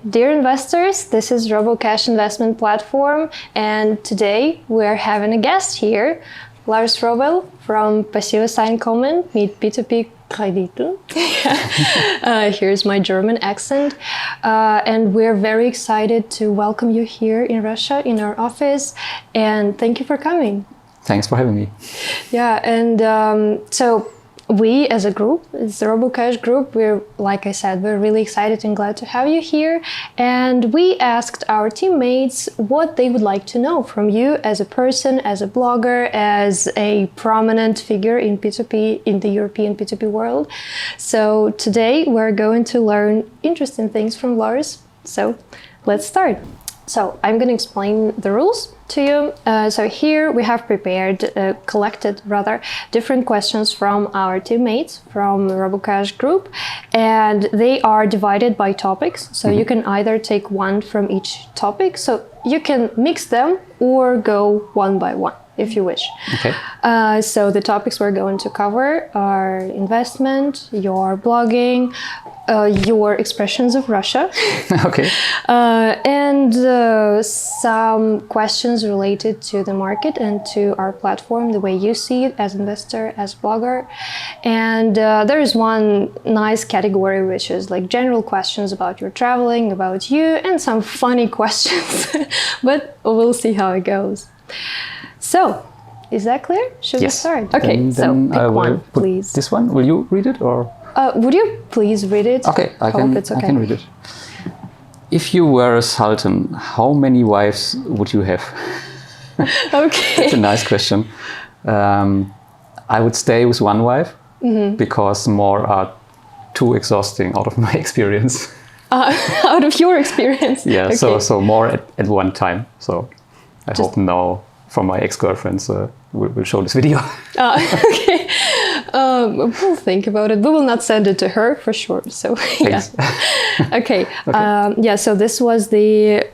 Dear investors, this is Robo.cash investment platform, and today we're having a guest here, Lars Wrobbel from Passives Einkommen mit P2P Krediten. Here's my German accent. And we're very excited to welcome you here in Russia, in our office, and thank you for coming. Thanks for having me. Yeah, and so we as a group, it's the Robo.cash group, like I said, we're really excited and glad to have you here. And we asked our teammates what they would like to know from you as a person, as a blogger, as a prominent figure in P2P, in the European P2P world. So today we're going to learn interesting things from Lars. So let's start. So I'm going to explain the rules to you. So here we have collected different questions from our teammates from the Robo.cash group, and they are divided by topics. So you can either take one from each topic, so you can mix them or go one by one if you wish. Okay. So the topics we're going to cover are investment, your blogging, your expressions of Russia, okay, and some questions related to the market and to our platform, the way you see it as investor, as blogger. And there is one nice category which is like general questions about your traveling, about you, and some funny questions, but we'll see how it goes. So, is that clear? Should we start? Okay, then so pick one, put please. This one, will you read it or? Would you please read it? Okay, I can read it. If you were a sultan, how many wives would you have? Okay. That's a nice question. I would stay with one wife because more are too exhausting out of my experience. Out of your experience? Yeah, okay. so more at one time. So I hope now from my ex-girlfriends will show this video. Okay. We'll think about it. We will not send it to her for sure. So yeah. Okay. So this was the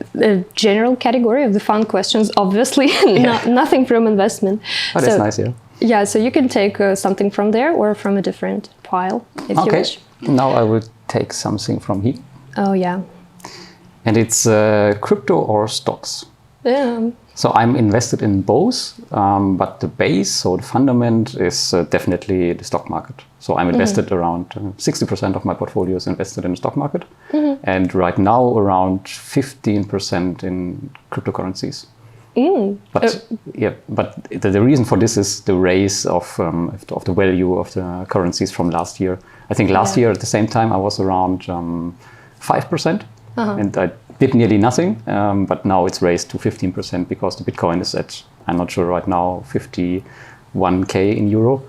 general category of the fun questions. Obviously, nothing from investment. Oh, that's nice. Yeah. Yeah. So you can take something from there or from a different pile if you wish. Now I will take something from here. Oh yeah. And it's crypto or stocks. Yeah. So I'm invested in both, but the base, so the fundament is definitely the stock market. So I'm invested around 60% of my portfolio is invested in the stock market. And right now around 15% in cryptocurrencies. But the reason for this is the raise of the value of the currencies from last year. I think last year at the same time I was around 5%. And I did nearly nothing, but now it's raised to 15% because the Bitcoin is at, I'm not sure right now, 51K in euro.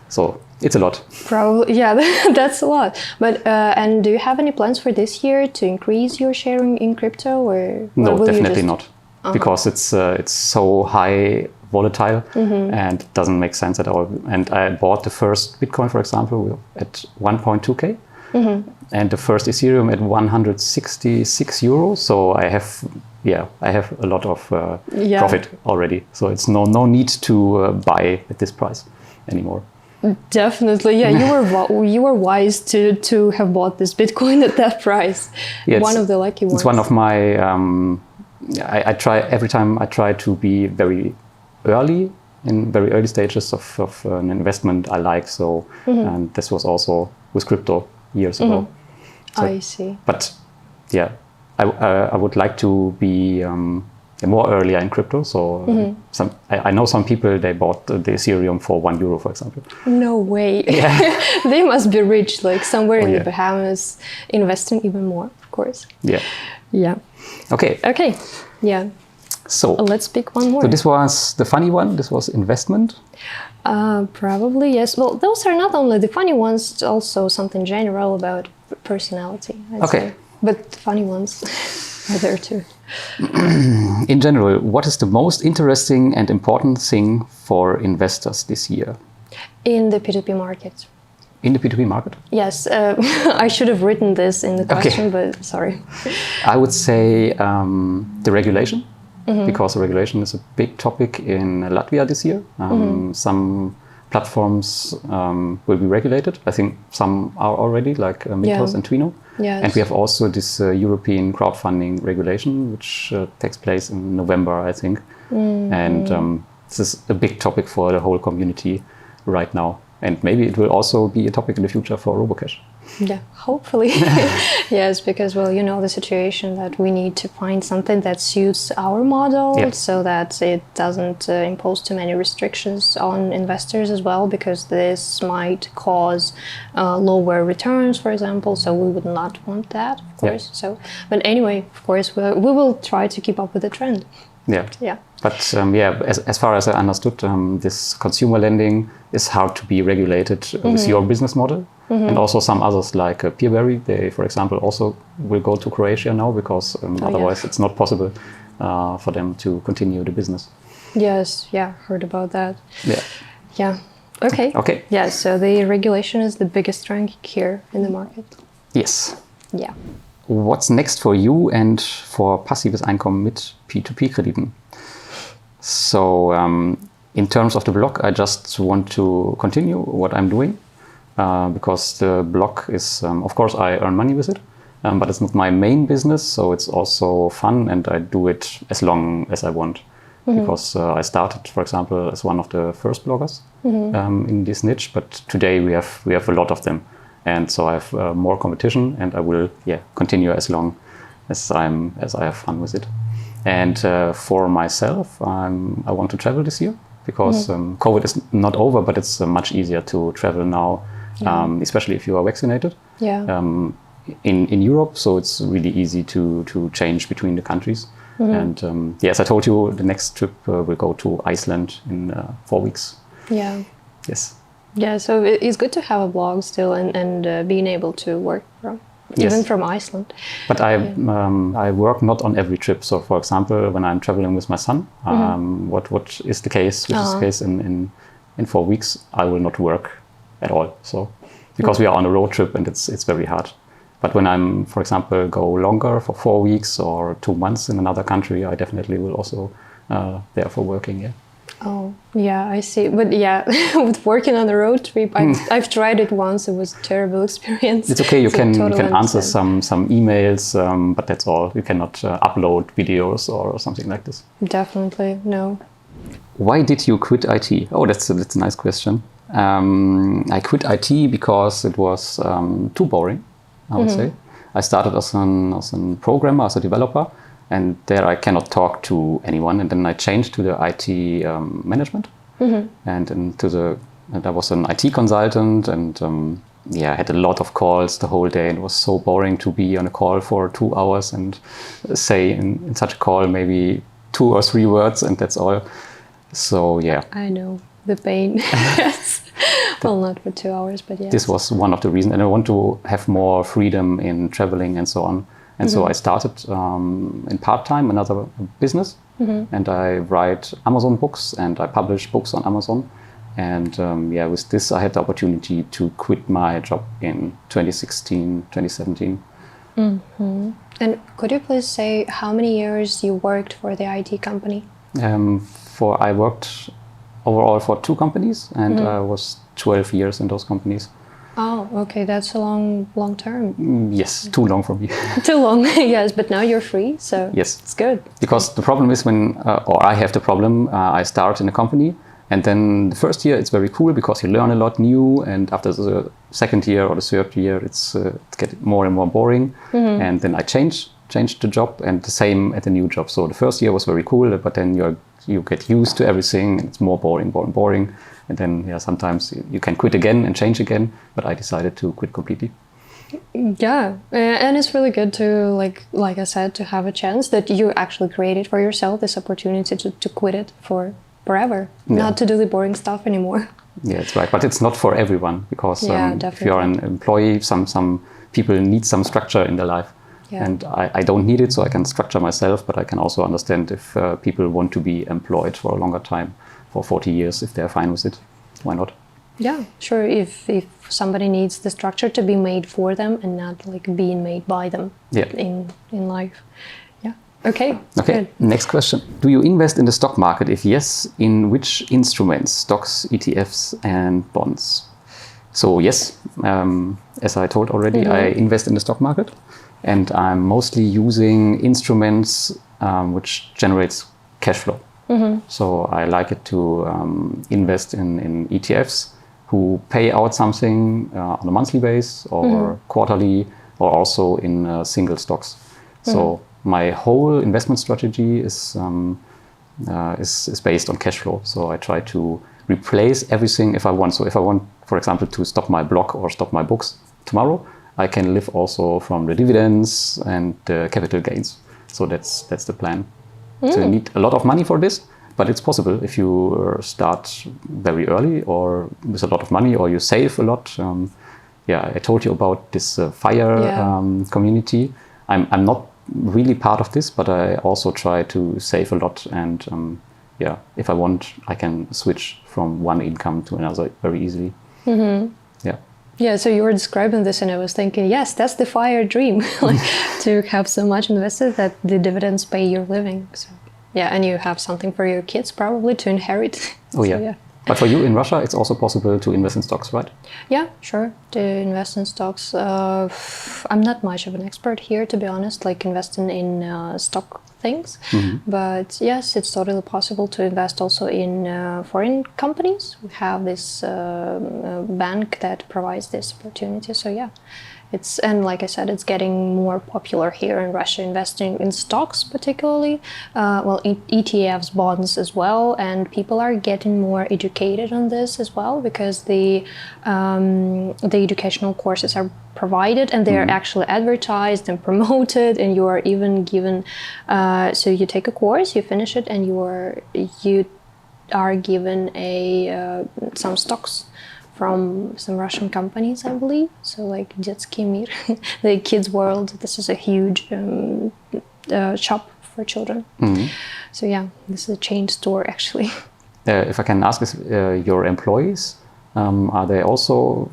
So it's a lot. Probably, yeah, that's a lot. But and do you have any plans for this year to increase your sharing in crypto, or no, definitely not, because it's so high volatile and it doesn't make sense at all. And I bought the first Bitcoin, for example, at 1.2K. And the first Ethereum at 166 euros. So I have a lot of profit already. So it's no need to buy at this price anymore. Definitely, yeah. You were wise to have bought this Bitcoin at that price. Yeah, one of the lucky ones. It's one of my. I try every time. I try to be very early in very early stages of an investment I like. So and this was also with crypto years ago. So, I see. But yeah, I would like to be more earlier in crypto. So I know some people, they bought the Ethereum for €1, for example. No way. Yeah. They must be rich, like somewhere in the Bahamas, investing even more, of course. Yeah. Yeah. Okay. Okay. Yeah. So let's pick one more. So this was the funny one. This was investment. Probably, yes. Well, those are not only the funny ones, it's also something general about personality, I'd say. But the funny ones are there too. In general, what is the most interesting and important thing for investors this year? In the P2P market. In the P2P market? Yes. I should have written this in the question, but sorry. I would say the regulation. Because regulation is a big topic in Latvia this year. Some platforms will be regulated. I think some are already, like Mythos and Twino. Yes. And we have also this European crowdfunding regulation, which takes place in November, I think. And this is a big topic for the whole community right now. And maybe it will also be a topic in the future for Robo.cash. Yeah, hopefully. Yes, because, well, you know the situation that we need to find something that suits our model so that it doesn't impose too many restrictions on investors as well, because this might cause lower returns, for example. So we would not want that, of course. So, but anyway, of course, we will try to keep up with the trend. Yeah. But as far as I understood, this consumer lending is hard to be regulated with your business model. And also some others like Peerberry, they, for example, also will go to Croatia now because otherwise it's not possible for them to continue the business. Yes, heard about that. Yeah. Okay. Yeah, so the regulation is the biggest strength here in the market. Yes. Yeah. What's next for you and for Passives Einkommen mit P2P Krediten? So in terms of the blog, I just want to continue what I'm doing because the blog is, of course, I earn money with it, but it's not my main business. So it's also fun and I do it as long as I want because I started, for example, as one of the first bloggers in this niche. But today we have a lot of them. And so I have more competition, and I will continue as long as I have fun with it. And for myself, I want to travel this year because COVID is not over, but it's much easier to travel now, especially if you are vaccinated. In Europe, so it's really easy to change between the countries. And as I told you, the next trip will go to Iceland in 4 weeks. Yeah. Yes. Yeah, so it's good to have a blog still and being able to work from even from Iceland. But I work not on every trip. So, for example, when I'm traveling with my son, what is the case? Which is the case in 4 weeks, I will not work at all. So, because we are on a road trip and it's very hard. But when I'm, for example, go longer for 4 weeks or 2 months in another country, I definitely will also there for working. Yeah. Oh, yeah, I see. But with working on the road trip, I've tried it once. It was a terrible experience. It's okay. You can answer some emails, but that's all. You cannot upload videos or something like this. Definitely, no. Why did you quit IT? Oh, that's a nice question. I quit IT because it was too boring, I would say. I started as a programmer, as a developer. And there I cannot talk to anyone. And then I changed to the IT management. And I was an IT consultant and I had a lot of calls the whole day. And it was so boring to be on a call for 2 hours and say in such a call maybe 2 or 3 words and that's all. So, I know the pain. Yes. Well, not for 2 hours, but yes. This was one of the reasons. And I want to have more freedom in traveling and so on. And so I started in part-time another business, and I write Amazon books and I publish books on Amazon. And with this I had the opportunity to quit my job in 2016, 2017. And could you please say how many years you worked for the IT company? I worked overall for 2 companies, and I was 12 years in those companies. Oh, okay, that's a long term. Yes, too long for me. Too long, yes, but now you're free, so yes, it's good. Because the problem is or I have the problem, I start in a company, and then the first year it's very cool because you learn a lot new, and after the second year or the third year it's getting more and more boring, and then I changed the job, and the same at the new job. So the first year was very cool, but then you get used to everything, and it's more boring. And then sometimes you can quit again and change again, but I decided to quit completely. Yeah, and it's really good to, like I said, to have a chance that you actually created for yourself, this opportunity to quit it for forever, not to do the boring stuff anymore. Yeah, it's right, but it's not for everyone, because if you're an employee, some people need some structure in their life. Yeah. And I don't need it, so I can structure myself, but I can also understand if people want to be employed for a longer time, for 40 years, if they're fine with it. Why not? Yeah, sure. If somebody needs the structure to be made for them and not being made by them in life. Yeah. Okay. Okay, Good. next question. Do you invest in the stock market? If yes, in which instruments? Stocks, ETFs, and bonds? So yes, as I told already, I invest in the stock market, and I'm mostly using instruments which generates cash flow. So I like it to invest in ETFs who pay out something on a monthly basis or quarterly, or also in single stocks. So my whole investment strategy is based on cash flow. So I try to replace everything if I want. So if I want, for example, to stop my blog or stop my books tomorrow, I can live also from the dividends and the capital gains. So that's the plan. So you need a lot of money for this, but it's possible if you start very early or with a lot of money, or you save a lot. I told you about this FIRE community. I'm not really part of this, but I also try to save a lot. And if I want, I can switch from one income to another very easily. Yeah, so you were describing this and I was thinking, yes, that's the FIRE dream, like to have so much invested that the dividends pay your living. So, yeah, and you have something for your kids probably to inherit. Oh, yeah. But for you in Russia, it's also possible to invest in stocks, right? Yeah, sure, to invest in stocks. I'm not much of an expert here, to be honest, like investing in stock things. But yes, it's totally possible to invest also in foreign companies. We have this bank that provides this opportunity. So yeah, and like I said, it's getting more popular here in Russia, investing in stocks particularly, ETFs, bonds as well, and people are getting more educated on this as well, because the educational courses are provided and they're actually advertised and promoted, and you are even given, so you take a course, you finish it, and you are given some stocks from some Russian companies, I believe. So like Детский мир, the Kids World, this is a huge shop for children. So yeah, this is a chain store actually. If I can ask, is your employees, are they also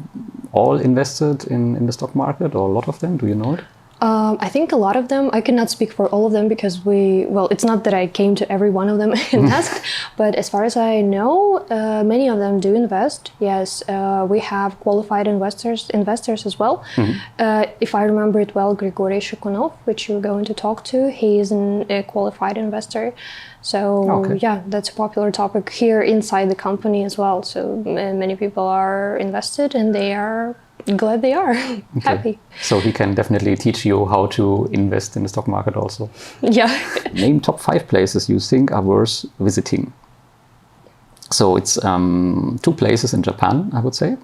all invested in the stock market, or a lot of them? Do you know it? I think a lot of them. I cannot speak for all of them because it's not that I came to every one of them and asked, but as far as I know, many of them do invest. Yes, we have qualified investors as well. If I remember it well, Grigory Shukunov, which you're going to talk to, he is a qualified investor. So yeah, that's a popular topic here inside the company as well. So many people are invested and they are glad they are happy. So he can definitely teach you how to invest in the stock market also. Yeah. Name top 5 places you think are worth visiting. So it's 2 places in Japan, I would say.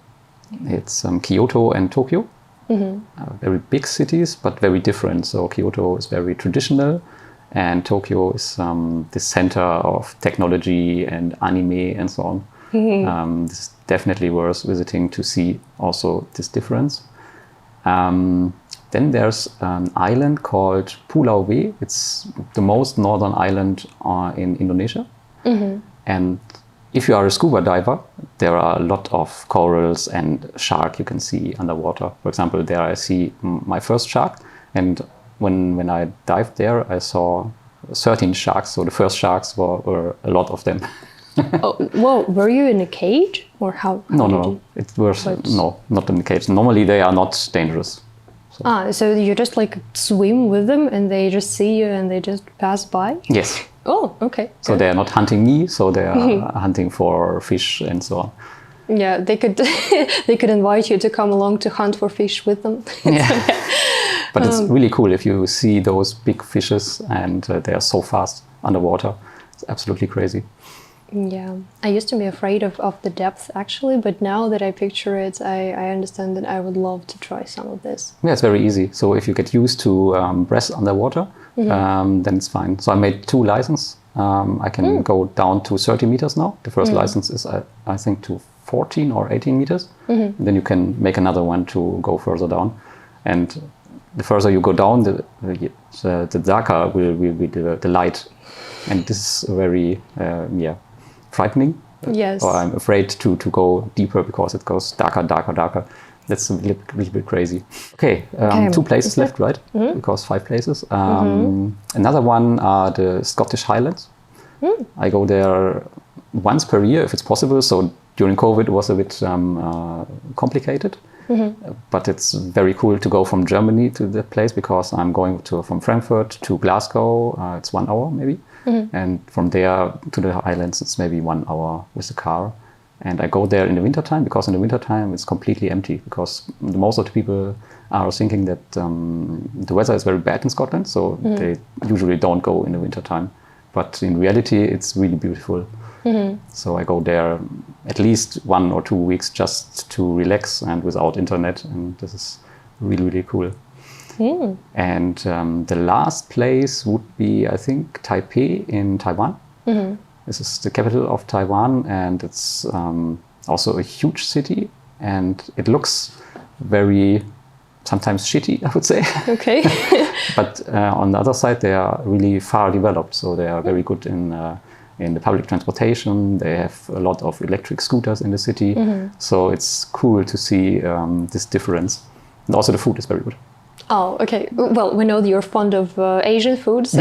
It's Kyoto and Tokyo. Very big cities, but very different. So Kyoto is very traditional, and Tokyo is the center of technology and anime and so on. This is definitely worth visiting to see also this difference. Then there's an island called Pulau W. It's the most northern island in Indonesia. And if you are a scuba diver, there are a lot of corals and shark you can see underwater. For example, there I see my first shark, and when I dived there, I saw 13 sharks. So the first sharks were a lot. Of them. Well, were you in a cage or how No. It was not in the cage. Normally they are not dangerous. So you just like swim with them and they just see you and they just pass by? Yes. Oh, okay. So they are not hunting me. So they are hunting for fish and so on. Yeah, they could they could invite you to come along to hunt for fish with them. Yeah. But it's really cool if you see those big fishes and they are so fast underwater. It's absolutely crazy. Yeah, I used to be afraid of the depth actually, but now that I picture it, I understand that I would love to try some of this. Yeah, it's very easy. So if you get used to breath underwater, then it's fine. So I made 2 licenses. I can go down to 30 meters now. The first license is, I think, to 14 or 18 meters. Then you can make another one to go further down. And the further you go down, the darker will be the light. And this is very, frightening. Yes. Or I'm afraid to go deeper because it goes darker. That's a little bit crazy. Okay, 2 places left, right? Because 5 places. Another one are the Scottish Highlands. I go there once per year if it's possible. So during COVID it was a bit complicated. But it's very cool to go from Germany to that place because I'm going from Frankfurt to Glasgow. It's 1 hour maybe. And from there to the Highlands, it's maybe 1 hour with the car. And I go there in the wintertime because in the wintertime it's completely empty because most of the people are thinking that the weather is very bad in Scotland. So they usually don't go in the wintertime. But in reality, it's really beautiful. So I go there at least 1 or 2 weeks just to relax and without internet. And this is really, really cool. And the last place would be, I think, Taipei in Taiwan. This is the capital of Taiwan, and it's also a huge city. And it looks very, sometimes shitty, I would say. Okay. But on the other side, they are really far developed. So they are very good in the public transportation. They have a lot of electric scooters in the city. So it's cool to see this difference. And also the food is very good. Oh, okay. Well, we know that you're fond of Asian food, so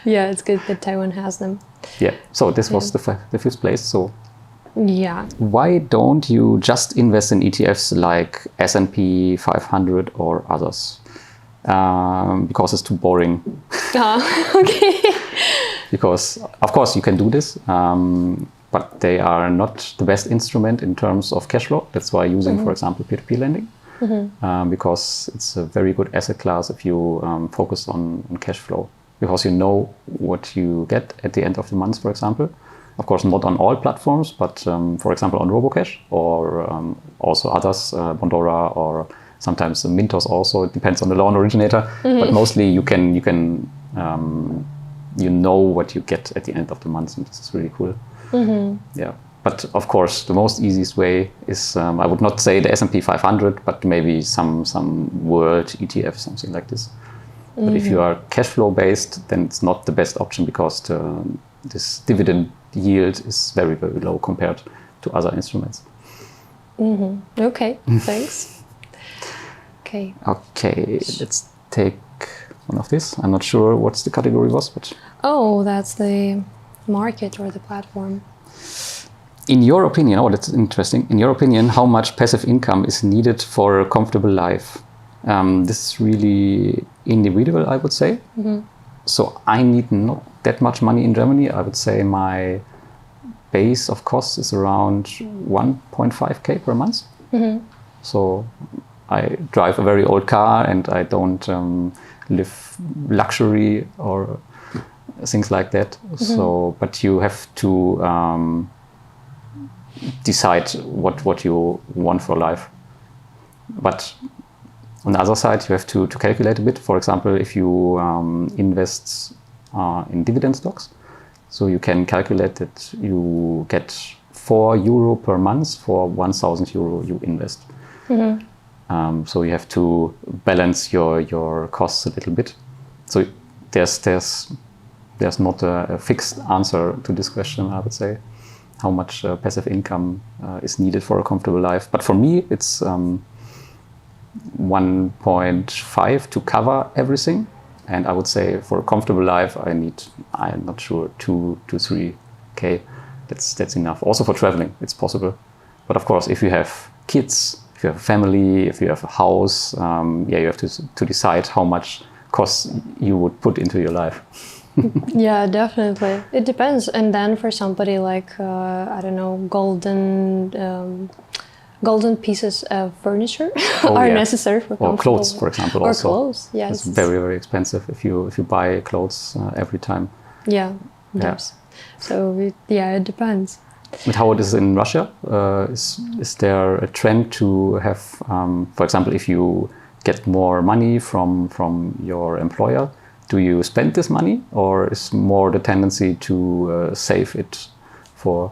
yeah, it's good that Taiwan has them. Yeah. So this was the 5th place. So yeah, why don't you just invest in ETFs like S&P 500 or others? Because it's too boring. Okay. Because of course you can do this, but they are not the best instrument in terms of cash flow. That's why using, for example, P2P lending. Because it's a very good asset class if you focus on cash flow, because you know what you get at the end of the month, for example. Of course, not on all platforms, but for example, on Robo.cash or also others, Bondora or sometimes Mintos also. It depends on the loan originator, but mostly you know what you get at the end of the month, and this is really cool. Yeah. But of course, the most easiest way is, I would not say the S&P 500, but maybe some world ETF, something like this. But if you are cash flow based, then it's not the best option because this dividend yield is very, very low compared to other instruments. Okay, thanks. Okay. Okay, let's take one of this. I'm not sure what the category was, but... Oh, that's the market or the platform. In your opinion, that's interesting. In your opinion, how much passive income is needed for a comfortable life? This is really individual, I would say. So I need not that much money in Germany. I would say my base of costs is around 1.5K per month. So I drive a very old car and I don't live luxury or things like that. So, but you have to decide what you want for life. But on the other side, you have to calculate a bit. For example, if you invest in dividend stocks, so you can calculate that you get €4 per month for €1,000 you invest. So you have to balance your costs a little bit. So there's not a fixed answer to this question, I would say. How much passive income is needed for a comfortable life. But for me, it's 1.5 to cover everything. And I would say for a comfortable life, I'm not sure, 2 to 3K. That's enough. Also for traveling, it's possible. But of course, if you have kids, if you have a family, if you have a house, you have to decide how much costs you would put into your life. Yeah, definitely. It depends. And then for somebody like, I don't know, golden pieces of furniture are necessary for comfortable. Or clothes, for example, also. Or clothes, yes. It's very, very expensive if you buy clothes every time. Yeah, yes. So, it depends. But how it is in Russia? Is there a trend to have, for example, if you get more money from your employer, do you spend this money, or is more the tendency to save it for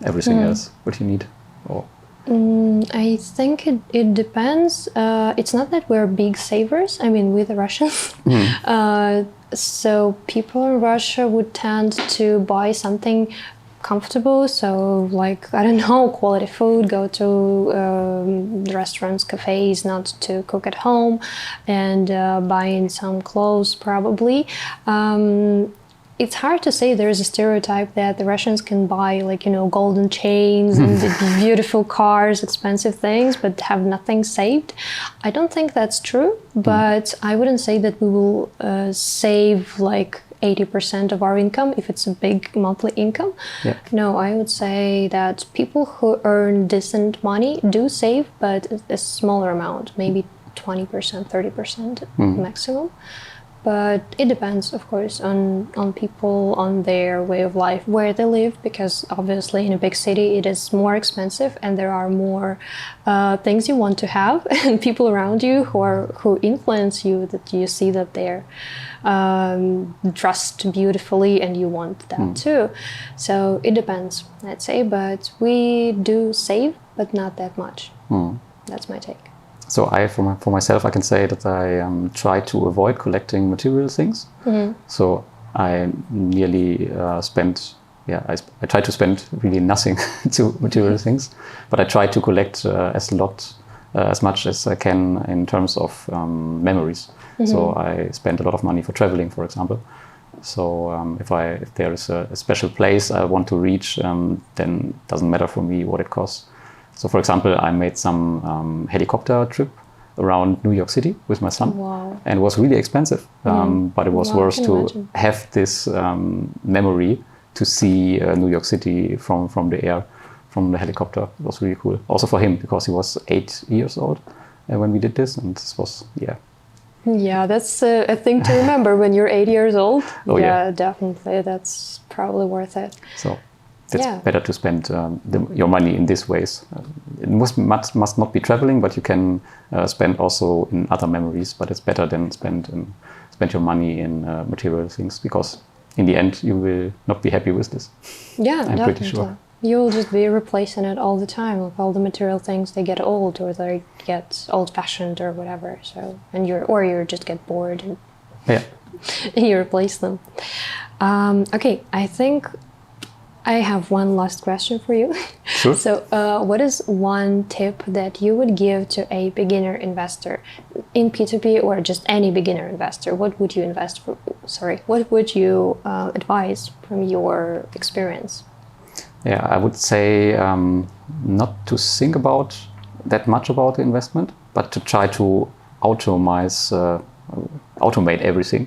everything else what you need? Or I think it depends. It's not that we're big savers. I mean, with the Russians. So people in Russia would tend to buy something comfortable. So like, I don't know, quality food, go to restaurants, cafes, not to cook at home, and buying some clothes probably. It's hard to say. There's a stereotype that the Russians can buy like, golden chains and beautiful cars, expensive things, but have nothing saved. I don't think that's true, but I wouldn't say that we will save like 80% of our income if it's a big monthly income. Yeah. No, I would say that people who earn decent money do save, but a smaller amount, maybe 20%, 30% maximum. But it depends, of course, on people, on their way of life, where they live, because obviously in a big city it is more expensive and there are more things you want to have and people around you who influence you, that you see that they're dressed beautifully and you want that too. So it depends, I'd say, but we do save, but not that much. That's my take. So for myself, I can say that I try to avoid collecting material things. So I nearly I try to spend really nothing to material things, but I try to collect as much as I can in terms of memories. So I spend a lot of money for traveling, for example. So if there is a special place I want to reach, then it doesn't matter for me what it costs. So, for example, I made some helicopter trip around New York City with my son. Wow. And it was really expensive, but it was worth to have this memory to see New York City from the air, from the helicopter. It was really cool. Also for him, because he was 8 years old when we did this, and this was, Yeah, that's a thing to remember when you're 8 years old. Oh, yeah, definitely. That's probably worth it. So it's better to spend your money in these ways. It must not be traveling, but you can spend also in other memories. But it's better than spend your money in material things, because in the end you will not be happy with this. Yeah, I'm definitely. pretty sure. You'll just be replacing it all the time. Like all the material things, they get old or they get old-fashioned or whatever. So you just get bored and you replace them. Okay, I think I have one last question for you. Sure. So what is one tip that you would give to a beginner investor in P2P, or just any beginner investor? What would you what would you advise from your experience? Yeah, I would say not to think about that much about the investment, but to try to automate everything.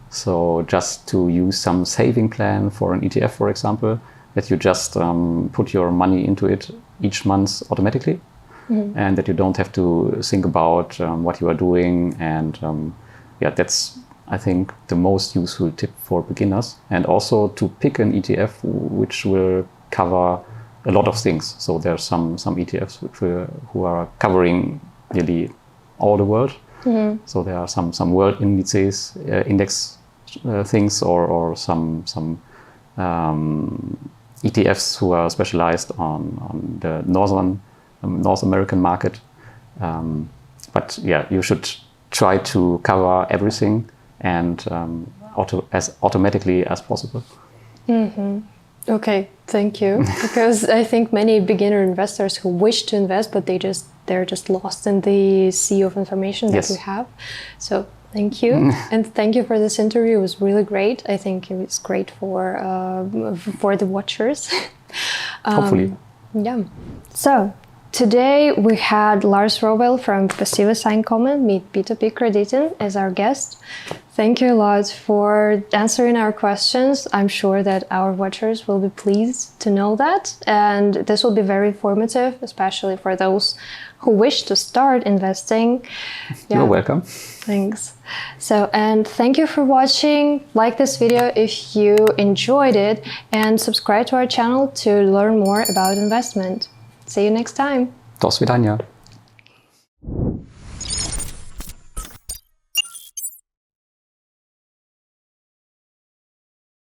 So just to use some saving plan for an ETF, for example, that you just put your money into it each month automatically, and that you don't have to think about what you are doing. And that's, I think, the most useful tip for beginners. And also to pick an ETF which will cover a lot of things. So there are some ETFs who are covering nearly all the world. So there are some world indices, index things, or some ETFs who are specialized on the North American market. But you should try to cover everything and as automatically as possible. Okay, thank you. Because I think many beginner investors who wish to invest, but they're just lost in the sea of information that we have. So thank you, and thank you for this interview. It was really great. I think it was great for the watchers. Hopefully. Yeah. So today we had Lars Wrobbel from Passives Einkommen, meet P2P Krediten, as our guest. Thank you a lot for answering our questions. I'm sure that our watchers will be pleased to know that. And this will be very informative, especially for those who wish to start investing. You're welcome. Thanks. So, and thank you for watching. Like this video if you enjoyed it, and subscribe to our channel to learn more about investment. See you next time. Do swidania.